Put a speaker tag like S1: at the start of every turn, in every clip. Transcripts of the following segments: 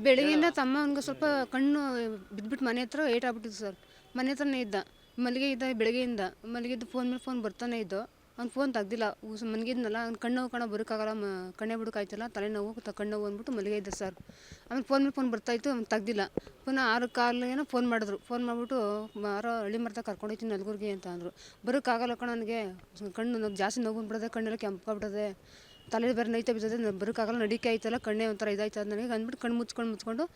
S1: ಬೆಳಗ್ಗೆಯಿಂದ ತಮ್ಮ ಅವ್ನಿಗೆ ಸ್ವಲ್ಪ ಕಣ್ಣು ಬಿದ್ದುಬಿಟ್ಟು ಮನೆ ಹತ್ರ ಏಟ್ ಆಗ್ಬಿಟ್ಟಿತ್ತು ಸರ್. ಮನೆ ಹತ್ರನೇ ಇದ್ದ, ಮಲಗೇ ಇದ್ದ ಬೆಳಗ್ಗೆಯಿಂದ. ಮಲಗಿದ್ದು ಫೋನ್ ಮೇಲೆ ಫೋನ್ ಬರ್ತಾನೆ ಇದ್ದು. ಅವ್ನು ಫೋನ್ ತೆಗ್ದಿಲ್ಲ. ಮಲಗಿದ್ನಲ್ಲ, ಅವ್ನು ಕಣ್ಣು ಕಣ ಬರೋಕ್ಕಾಗಲ್ಲ, ಕಣ್ಣೇ ಬಿಡೋಕ್ಕಾಯ್ತಲ್ಲ, ತಲೆನೋವು ಕಣ್ಣು ಅಂದ್ಬಿಟ್ಟು ಮಲಗೇ ಇದ್ದ ಸರ್. ಆಮೇಲೆ ಫೋನ್ ಮೇಲೆ ಫೋನ್ ಬರ್ತಾಯಿತ್ತು, ಅವ್ನು ತೆಗ್ದಿಲ್ಲ. ಪುನಃ 6 ಕಾಲಿಗೇನೋ ಫೋನ್ ಮಾಡಿದ್ರು. ಫೋನ್ ಮಾಡಿಬಿಟ್ಟು ಯಾರೋ ಹಳ್ಳಿ ಮರದ ಕರ್ಕೊಂಡೋಗ್ತೀನಿ ನಲ್ಗುರ್ಗೆ ಅಂತ ಅಂದರು. ಬರೋಕ್ಕಾಗಲ್ಲ ಕಣ ನನಗೆ, ಕಣ್ಣು ಜಾಸ್ತಿ ನೋವು ಬಂದ್ಬಿಡೋದೆ, ಕಣ್ಣೆಲ್ಲ ಕೆಂಪಾಗ್ಬಿಡೋದೆ, ತಲೆ ಬೇರೆ ನೈತ ಬಿದ್ದದೆ, ಬರೋಕ್ಕಾಗಲ್ಲ, ನಡಿಕೆ ಆಯ್ತಲ್ಲ, ಕಣ್ಣೇ ಒಂಥರ ಇದಾಯ್ತದ ನನಗೆ ಅಂದ್ಬಿಟ್ಟು ಕಣ್ಣು ಮುಚ್ಕೊಂಡು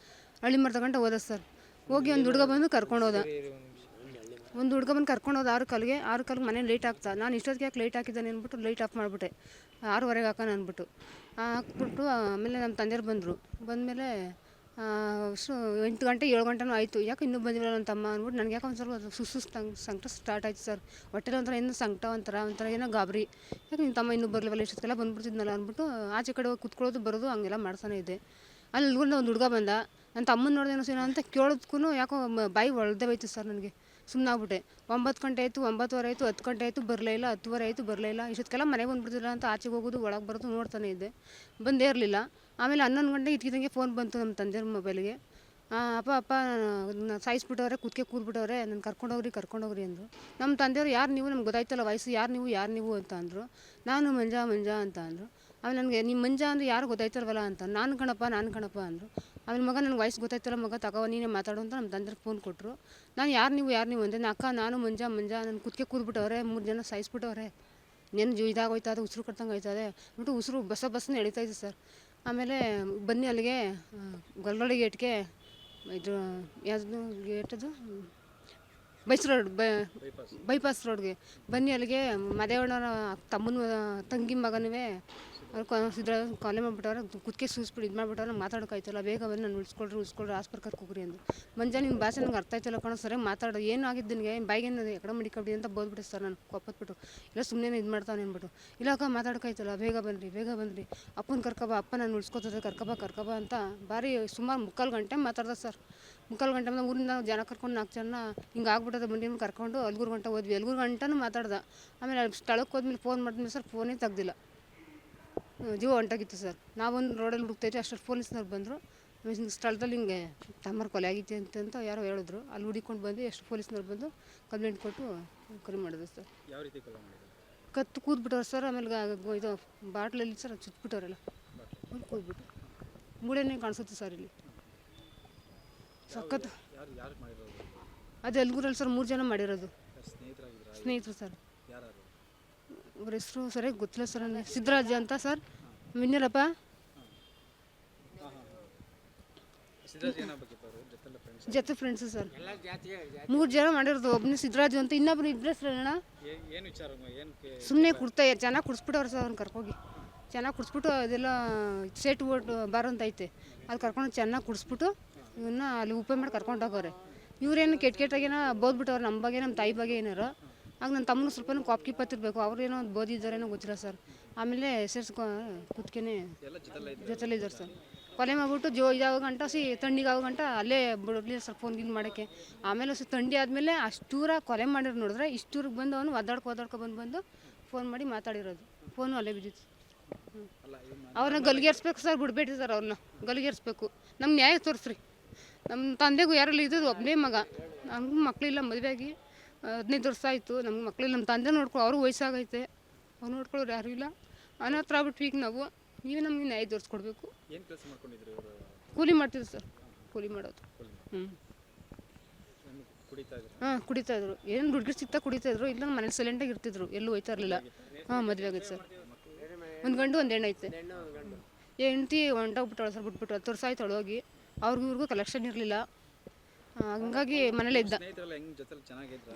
S1: ಹಳ್ಳಿ ಮರದ ಗಂಟ ಹೋದ ಸರ್. ಹೋಗಿ ಒಂದು ಹುಡುಗ ಬಂದು ಕರ್ಕೊಂಡು ಹೋದ. ಒಂದು ಹುಡುಗ ಬಂದು ಕರ್ಕೊಂಡು ಹೋದ 6 ಕಾಲಿಗೆ ಮನೆ ಲೈಟ್ ಹಾಕ್ತಾ. ನಾನು ಇಷ್ಟೊತ್ತಿಗೆ ಯಾಕೆ ಲೈಟ್ ಹಾಕಿದ್ದಾನೆ ಅಂದ್ಬಿಟ್ಟು ಲೈಟ್ ಆಫ್ ಮಾಡಿಬಿಟ್ಟೆ. 6:30 ಹಾಕೋಣ ಅಂದ್ಬಿಟ್ಟು ಹಾಕ್ಬಿಟ್ಟು ಆಮೇಲೆ ನಮ್ಮ ತಂದೆಯವ್ರು ಬಂದರು. ಬಂದಮೇಲೆ 8 ಗಂಟೆ 7 ಗಂಟೆನೂ ಆಯಿತು. ಯಾಕೆ ಇನ್ನೂ ಬಂದಿಲ್ಲ ನನ್ನ ತಮ್ಮ ಅಂದ್ಬಿಟ್ಟು ನನಗೆ ಯಾಕೆ ಒಂದು ಸ್ವಲ್ಪ ಸಂಕಟ ಸ್ಟಾರ್ಟ್ ಆಯಿತು ಸರ್. ಹೊಟ್ಟೆಲಿ ಒಂಥರ ಏನೋ ಸಂಕಟ, ಒಂಥರ ಏನೋ ಗಾಬರಿ. ಯಾಕೆ ನಿಮ್ಮ ತಮ್ಮ ಇನ್ನೂ ಬರಲಿವಲ್ಲ, ಇಷ್ಟೊತ್ತಿಗೆಲ್ಲ ಬಂದ್ಬಿಡ್ತಿದ್ನಲ್ಲ ಅಂದ್ಬಿಟ್ಟು ಆಚೆ ಕಡೆ ಹೋಗಿ ಕುತ್ಕೊಳ್ಳೋದು ಬರೋದು ಹಂಗೆಲ್ಲ ಮಾಡ್ತಾನೆ ಇದ್ದೆ. ಅಲ್ಲಿ ಒಂದು ಹುಡುಗ ಬಂದ. ನನ್ನ ತಮ್ಮನ ನೋಡ್ದೇನೋ ಏನೋ ಅಂತ ಕೇಳೋದಕ್ಕೂ ಯಾಕೋ ಬಾಯಿ ಒಳ್ದೇ ಹೋಯ್ತು ಸರ್. ನನಗೆ ಸುಮ್ಮನಾಗ್ಬಿಟ್ಟೆ. 9 ಗಂಟೆ ಆಯಿತು, 9:15 ಆಯಿತು, 10 ಗಂಟೆ ಆಯಿತು, ಬರಲೇ ಇಲ್ಲ. 10:30 ಆಯಿತು, ಬರಲೇ ಇಲ್ಲ. ಇಷ್ಟೊತ್ತಿಗೆಲ್ಲ ಮನೆಗೆ ಬಂದುಬಿಡ್ತಿಲ್ಲ ಅಂತ ಆಚೆಗೆ ಹೋಗೋದು ಒಳಗೆ ಬರೋದು ನೋಡ್ತಾನೆ ಇದ್ದೆ. ಬಂದೇ ಇರಲಿಲ್ಲ. ಆಮೇಲೆ 11 ಗಂಟೆ ಇದ್ದಕ್ಕಿದ್ದಂಗೆ ಫೋನ್ ಬಂತು ನಮ್ಮ ತಂದೆಯವ್ರ ಮೊಬೈಲ್ಗೆ. ಅಪ್ಪ ಸಾಯಿಸ್ಬಿಟ್ಟವ್ರೆ, ಕೂದ್ಬಿಟ್ಟವ್ರೆ, ನಾನು ಕರ್ಕೊಂಡೋಗ್ರಿ ಅಂದರು. ನಮ್ಮ ತಂದೆಯವರು ಯಾರು ನೀವು, ನಮ್ಗೆ ಗೊತ್ತಾಯ್ತಲ್ಲ ವಯಸ್ಸು, ಯಾರು ನೀವು ಅಂತ ಅಂದರು. ನಾನು ಮಂಜ ಅಂತ ಅಂದರು. ಆಮೇಲೆ ನನಗೆ ನಿಮ್ಮ ಮಂಜ ಅಂದರೆ ಯಾರು ಗೊತ್ತಾಯ್ತಲ್ವಲ್ಲ ಅಂತ. ನಾನು ಕಣಪ್ಪ ಅಂದರು. ಆಮೇಲೆ ಮಗ ನನಗೆ ವಯಸ್ಸು ಗೊತ್ತಾಯ್ತಲ್ಲ ಮಗ, ತಗೋ ನೀನೇ ಮಾತಾಡು ಅಂತ ನಮ್ಮ ತಂದೆಗೆ ಫೋನ್ ಕೊಟ್ಟರು. ನಾನು ಯಾರು ನೀವು ಅಂದೆ. ಅಕ್ಕ ನಾನು ಮಂಜ ನನ್ನ ಕೂದ್ಬಿಟ್ಟವ್ರೆ, 3 ಜನ ಸಾಯಿಸ್ಬಿಟ್ಟವ್ರೆ, ನೆನ್ನೆ ಇದಾಗೋಯ್ತದೆ, ಅದು ಉಸಿರು ಕಟ್ಟಂಗೆ ಆಯ್ತದೆ ಅಂದ್ಬಿಟ್ಟು ಉಸಿರು ಬಸ್ಸನ್ನು ಎಳಿತಾಯಿದ್ದೆ ಸರ್. ಆಮೇಲೆ ಬನ್ನಿ ಅಲ್ಲಿಗೆ ಗೊಲ್ರಳ್ಳಿ ಗೇಟ್ಗೆ, ಇದು ಯಾವುದು ಗೇಟದು, ಬೈಪಾಸ್ ರೋಡ್ಗೆ ಬನ್ನಿ. ಅಲ್ಲಿಗೆ ಮದೇವಣ್ಣನ ತಮ್ಮನ ತಂಗಿ ಮಗನವೇ ಕೊಲೆ ಮಾಡಿಬಿಟ್ಟವ್ರೆ, ಕುತ್ತಿಗೆ ಸೂಸ್ಬಿಟ್ಟು ಇದು ಮಾಡಿಬಿಟ್ಟವ್ರೆ, ನಂಗೆ ಮಾತಾಡೋಕ್ಕಾಯ್ತಲ್ಲ, ಬೇಗ ಬಂದು ನಾನು ಉಳಿಸ್ಕೊಳ್ರಿ ಹಾಸ್ಪಿಟಲ್ ಕರ್ಕೋಗ್ರಿ ಅಂದರು. ಮಂಜ ನಿನ್ನ ಭಾಷೆ ನಂಗೆ ಅರ್ಥ ಆಯ್ತಲ್ಲ ಕಣೋ, ಸರಿಯಾಗಿ ಮಾತಾಡೋ, ಏನು ಆಗಿದ್ದು ನಿನಗೆ, ಬಾಯಿಗೇನು ಎಕಡೆ ಮಡಿಕಬಿಡಿ ಅಂತ ಬೋದ್ಬಿಟ್ಟೆ ಸರ್. ನಾನು ಕೊಪ್ಪತ್ಬಿಟ್ಟು ಇಲ್ಲ ಸುಮ್ಮನೆ ಇದು ಮಾಡ್ತಾನೆ ಅಂದ್ಬಿಟ್ಟು. ಇಲ್ಲ ಅಕ್ಕ ಮಾತಾಡೋಕ್ಕಾಯ್ತಲ್ಲ, ಬೇಗ ಬನ್ನಿರಿ, ಅಪ್ಪನ ಕರ್ಕೊಬಾ, ಅಪ್ಪ ನಾನು ಉಳಿಸ್ಕೊತದೆ, ಕರ್ಕೊಬಾ ಅಂತ ಭಾರಿ ಸುಮಾರು 3/4 ಗಂಟೆ ಮಾತಾಡ್ದೆ ಸರ್. 3/4 ಗಂಟೆ ಮೇಲೆ ಊರಿಂದ ಜನ ಕರ್ಕೊಂಡು 4 ಜನ ಹಿಂಗೆ ಆಗ್ಬಿಟ್ಟದೆ, ಬಂಡಿ ಕರ್ಕೊಂಡು ಅಲ್ಗೂರು ಗಂಟೆ ಹೋದ್ವಿ. ಅಲ್ಗೂರು ಗಂಟನೂ ಮಾತಾಡ್ದೆ. ಆಮೇಲೆ ಸ್ಥಳಕ್ಕೆ ಹೋದ್ಮೇಲೆ ಫೋನ್ ಮಾಡಿದ್ಮೇಲೆ ಸರ್ ಫೋನೇ ತೆಗ್ದಿಲ್ಲ. ಜೀವ ಹೊಂಟಾಗಿತ್ತು ಸರ್. ನಾವೊಂದು ರೋಡಲ್ಲಿ ಹುಡುಕ್ತಾಯಿದ್ವಿ, ಅಷ್ಟರಲ್ಲಿ ಪೊಲೀಸ್ನವ್ರು ಬಂದರು. ಸ್ಥಳದಲ್ಲಿ ಹಿಂಗೆ ತಮ್ಮರ ಕೊಲೆ ಆಗಿತ್ತು ಅಂತ ಯಾರೋ ಹೇಳಿದ್ರು. ಅಲ್ಲಿ ಹುಡುಕೊಂಡು ಬಂದು ಎಷ್ಟು ಪೊಲೀಸ್ನವ್ರು ಬಂದು ಕಂಪ್ಲೇಂಟ್ ಕೊಟ್ಟು ಕೊಲೆ ಮಾಡಿದ್ರು ಸರ್.
S2: ಯಾವ ರೀತಿ ಕೊಲೆ ಮಾಡಿದ್ರು?
S1: ಕತ್ತು ಕೂದ್ಬಿಟ್ಟವ್ರು ಸರ್. ಆಮೇಲೆ ಇದು ಬಾಟ್ಲಲ್ಲಿ ಸರ್ ಚುಚ್ಬಿಟ್ಟವರೆಲ್ಲ ಕೂದ್ಬಿಟ್ಟು ಮೂಳೆನೇ ಕಾಣಿಸುತ್ತೆ ಸರ್. ಇಲ್ಲಿ ಸಖತ್ ಅದು ಎಲ್ಗೂರಲ್ಲಿ ಸರ್ 3 ಜನ ಮಾಡಿರೋದು ಸ್ನೇಹಿತರು ಸರ್. ಅವ್ರ ಹೆಸರು ಸರಿಯಾಗಿ ಗೊತ್ತಿಲ್ಲ ಸರ್ ನನಗೆ. ಸಿದ್ದರಾಜ ಅಂತ ಸರ್. ಮಿನ್ನರಪ್ಪ ಜೊತೆ ಫ್ರೆಂಡ್ಸು ಸರ್. 3 ಜನ ಮಾಡಿರೋದು. ಒಬ್ಬನೇ ಸಿದ್ದರಾಜು ಅಂತ, ಇನ್ನೊಬ್ರು ಇಬ್ಬರ ಹೆಸರು ಹೇಳೋಣ. ಸುಮ್ಮನೆ ಚೆನ್ನಾಗಿ ಕುಡಿಸ್ಬಿಟ್ಟವ್ರು ಸರ್. ಅವ್ನು ಕರ್ಕೋಗಿ ಚೆನ್ನಾಗಿ ಕುಡಿಸ್ಬಿಟ್ಟು ಅದೆಲ್ಲ ಸೇಟ್ ಓಟ್ ಬಾರ್ ಅಂತ ಐತೆ, ಅದು ಕರ್ಕೊಂಡು ಚೆನ್ನಾಗಿ ಕುಡಿಸ್ಬಿಟ್ಟು ಇವನ್ನ ಅಲ್ಲಿ ಉಪಯೋಗ ಮಾಡಿ ಕರ್ಕೊಂಡು ಹೋಗೋರೆ. ಇವ್ರೇನು ಕೆಟ್ಟಾಗೇನೋ ಬೋದ್ಬಿಟ್ಟವ್ರು ನಮ್ಮ ಬಗ್ಗೆ, ನಮ್ಮ ತಾಯಿ ಬಗ್ಗೆ ಏನಾರು. ಆಗ ನನ್ನ ತಮ್ಮನ ಸ್ವಲ್ಪ ಕಾಪ್ ಕಿಪ್ಪತ್ತಿರ್ಬೇಕು, ಅವ್ರೇನೋ ಬೋದಿದ್ದಾರೇನೋ ಗೊತ್ತಿಲ್ಲ ಸರ್. ಆಮೇಲೆ ಕುತ್ಕೆನೆ ಜೊತೆಲಿದ್ದಾರೆ ಸರ್. ಕೊಲೆ ಮಾಡಿಬಿಟ್ಟು ಇದಾಗೋ ಗಂಟ ತಣ್ಣಗೆ ಗಂಟ ಅಲ್ಲೇ ಬಿಡಲಿಲ್ಲ ಸರ್ ಫೋನ್ ಗಿನ್ ಮಾಡೋಕ್ಕೆ. ಆಮೇಲೆ ಥಂಡಿ ಆದಮೇಲೆ ಅಷ್ಟೂರ ಕೊಲೆ ಮಾಡಿರೋ ನೋಡಿದ್ರೆ ಇಷ್ಟೂರಿಗೆ ಬಂದು ಅವನು ಒದ್ದಾಡ್ಕೊ ಬಂದು ಫೋನ್ ಮಾಡಿ ಮಾತಾಡಿರೋದು. ಫೋನು ಅಲ್ಲೇ ಬಿದ್ದಿತ್ತು. ಅವ್ರನ್ನ ಗಲ್ಗೇರಿಸ್ಬೇಕು ಸರ್, ಬಿಡಬೇಡಿ ಸರ್, ಅವ್ರನ್ನ ಗಲ್ಗೇರಿಸ್ಬೇಕು. ನಮ್ಗೆ ನ್ಯಾಯ ತೋರಿಸ್ರಿ. ನಮ್ಮ ತಂದೆಗೂ ಯಾರೆಲ್ಲ ಇದ್ದು ಒಬ್ಬನೇ ಮಗ, ನಮಗೂ ಮಕ್ಕಳಿಲ್ಲ, ಮದುವೆಯಾಗಿ 15 ವರ್ಷ ಆಯಿತು. ನಮ್ಗೆ ಮಕ್ಕಳಿಲ್ಲ. ನಮ್ಮ ತಂದೆ ಅವ್ರು ವಯಸ್ಸಾಗೈತೆ, ಅವ್ರು ನೋಡ್ಕೊಳ್ಳೋರು ಯಾರೂ ಇಲ್ಲ. ಅನಾಥರ ಆಗ್ಬಿಟ್ಟು ಈಗ ನಾವು. ನೀವೇ ನಮಗೆ ನ್ಯಾಯ ತೋರಿಸ್ಕೊಡ್ಬೇಕು.
S2: ಏನು ಕೆಲಸ ಮಾಡ್ಕೊಂಡಿದ್ರು ಇವರು?
S1: ಕೂಲಿ ಮಾಡ್ತಿದ್ರು ಸರ್, ಕೂಲಿ ಮಾಡೋದು. ಕುಡಿತಾಯಿದ್ರು. ಏನು ಹುಡುಗಿರು ಸಿಗ್ತಾ ಕುಡಿತಾಯಿದ್ರು. ಇಲ್ಲ ಮನೇಲಿ ಸೈಲೆಂಟಾಗಿ ಇರ್ತಿದ್ರು, ಎಲ್ಲೂ ಹೋಯ್ತಾ ಇರಲಿಲ್ಲ. ಮದುವೆ ಆಗೈತೆ ಸರ್. 1 ಗಂಡು 1 ಹೆಣ್ಣು ಐತೆ. ಹೆಂಡ್ತಿ ಹೊಂಟೋಗ್ಬಿಟ್ಟವಳು ಸರ್, ಬಿಟ್ಬಿಟ್ಟು 10 ವರ್ಷ ಆಯ್ತು ಹೋಗಿ. ಇವ್ರಿಗೂ ಕಲೆಕ್ಷನ್ ಇರಲಿಲ್ಲ, ಹಂಗಾಗಿ ಮನೇಲೇ ಇದ್ದ.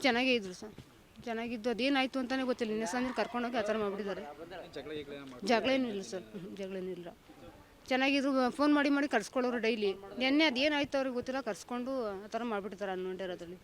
S1: ಚೆನ್ನಾಗೇ ಇದ್ರು ಸರ್, ಚೆನ್ನಾಗಿದ್ದು. ಅದೇನಾಯಿತು ಅಂತಲೇ ಗೊತ್ತಿಲ್ಲ. ಇನ್ನೂ ಸಂಜೆ ಕರ್ಕೊಂಡೋಗಿ ಆ ಥರ ಮಾಡಿಬಿಟ್ಟಿದ್ದಾರೆ. ಜಗಳ ಏನೂ ಇಲ್ಲ ಸರ್, ಜಗಳ ಏನೂ ಇಲ್ಲ. ಚೆನ್ನಾಗಿದ್ರು. ಫೋನ್ ಮಾಡಿ ಕರ್ಸ್ಕೊಳ್ಳೋರು ಡೈಲಿ. ನೆನ್ನೆ ಅದೇನಾಯ್ತು ಅವ್ರಿಗೆ ಗೊತ್ತಿಲ್ಲ, ಕರ್ಸ್ಕೊಂಡು ಆ ಥರ ಮಾಡಿಬಿಟ್ಟಿದ್ದಾರೆ 11 ಗಂಟೆ ಇರೋದ್ರಲ್ಲಿ.